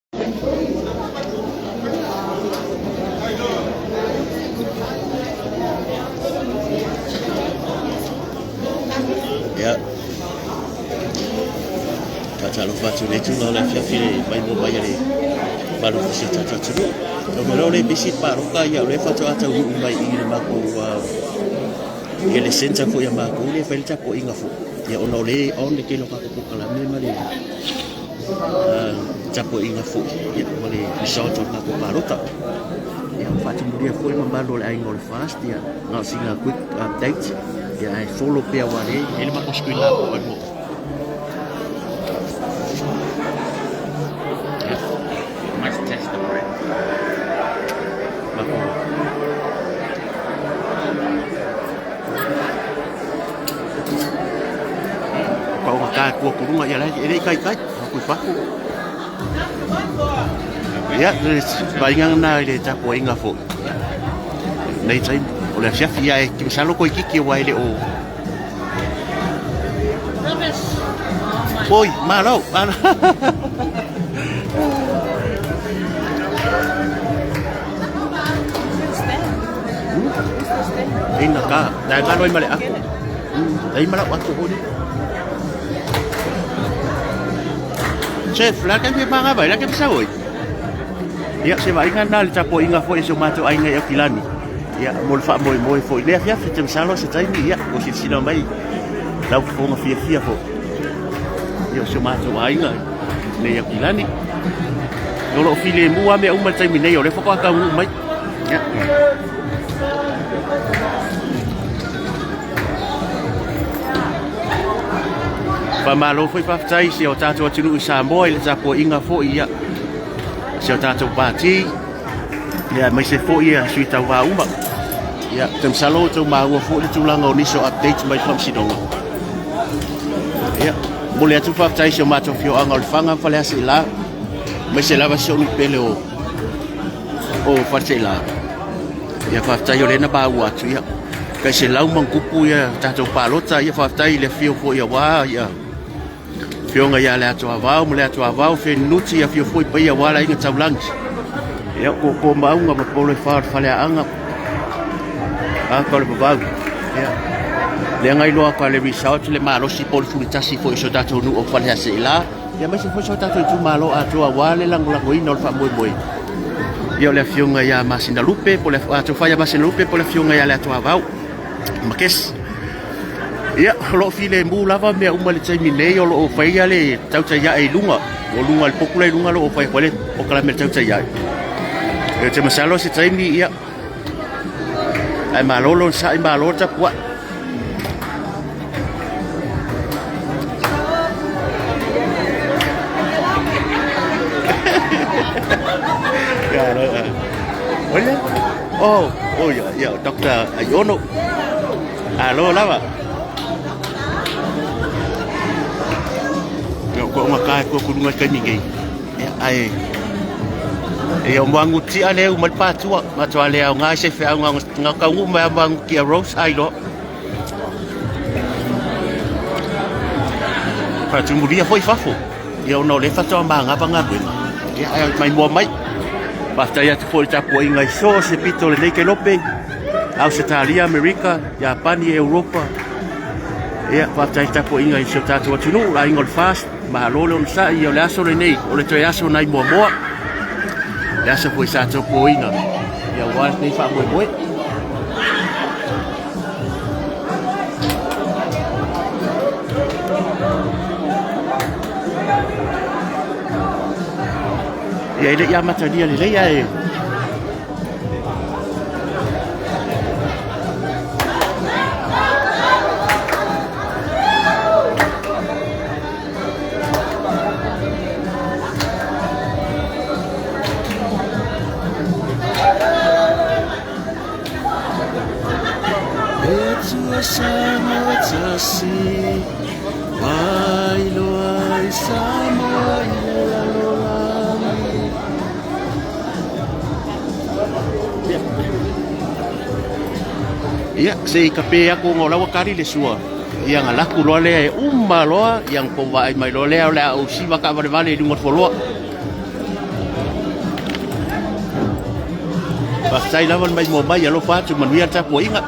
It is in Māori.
Ya. Tata lo fatu le tu lo le fiafi le mai mo mai le. Baru si tata tu. Kalau le bisit paru kaya le fatu ata mai I le mako ia le senza fu ia mako le felta ko inga fu. Ya ono le on le kilo ka ko kala me mali. Tapo inga fu ya mali bisauto ka ko paru ta. Ya fatu dia foi mambalo le ai ngol fast ya. Ngau singa quick update. Ya ai follow pe awale ele mako skwila ko mo. Must test the bread. Kau makan kuah kurung aja lah. Ini kai-kai. Aku paku. Ya, baingan na ile ta ko inga fo. Nei tai, oleh chef ya ki misalo ko iki wa ile o. Oi, malo. Ina ka, dai ka loi male aku. Dai mala waktu ko ni. Chef, la kan pa nga ba? La kan sa oi. Ya, se vai kan dal tapo inga fo iso mato ai ngai akilani. Ya, mol fa moi fo ile ya fitem salo se tai ni ya, ko si sino mai. Lau fo nga fia fo. Yo se mato ai ngai. Ne akilani. Dolo file mu ame umma tai mi ne yo le fo ka mu mai. Ya. Pamalo foi patai se o tato tinu isa moi le tapo inga fo ia. Se o tato pati. Ya mai se fo ia sui tau wa uma. Ya tem salo tu ma wo fo le tulanga ni so update mai fam sidonga. Ya mole tu patai se mato fio angol fanga fale asila. Mai se lava se ni pele o fatela. Ya patai o le na ba wa tu ya. Kai se lau mangkupu ya tato palota ya patai le fio fo ya wa ya. Fionga ya le atua vau, mole atua vau, fe nuti ya fio foi pai wala inga taulangi. Ya ko maunga ma polo fa fale anga. Ko le vau. Ya. Le ngai loa pa le resort le malo si polo fulitasi foi so tato nu o fale asila. Ya mai se foi so tato tu malo atua wale langolango ino fa moi. Ya le fionga ya masina lupe, pole atua fa ya masina lupe, pole fionga ya le atua vau. Makes ya lo file mbu lava me uma le tsai mine lo o fai ale tau tsai ya e lunga o lunga le popula lunga lo o fai pole o kala me tau tsai ya e te masalo si tsai mi ya ai malolo sa ai malolo ta kwa ya lo oye oh ya doctor ayono alo lava ko makai ko kununga kaningi ai e o mangu ti ale o malpatu ma to ale o nga se fa nga ka ngu ma mangu ki rose ai lo pa tu muria foi fafo e o no le fa to ma nga ba nga bwe e ai mai mo mai basta ya foi ta po inga so se pito le ke lope Australia America Japan e Europa e basta ta po inga so ta to tu no la ingol fast ma lolo sa io le aso nei o le tre aso nai mo le aso foi sa to poina ia wa nei fa mo ia ile ia mata dia le ia sama tasi ai lo ai sama lo ia sei kape aku ngola wakari le sua yang alaku lo le umma lo yang po vai mai lo le au si maka vale vale dungo folo Và say lắm mai mùa mai giờ lo quá chúng mình viên cha của inga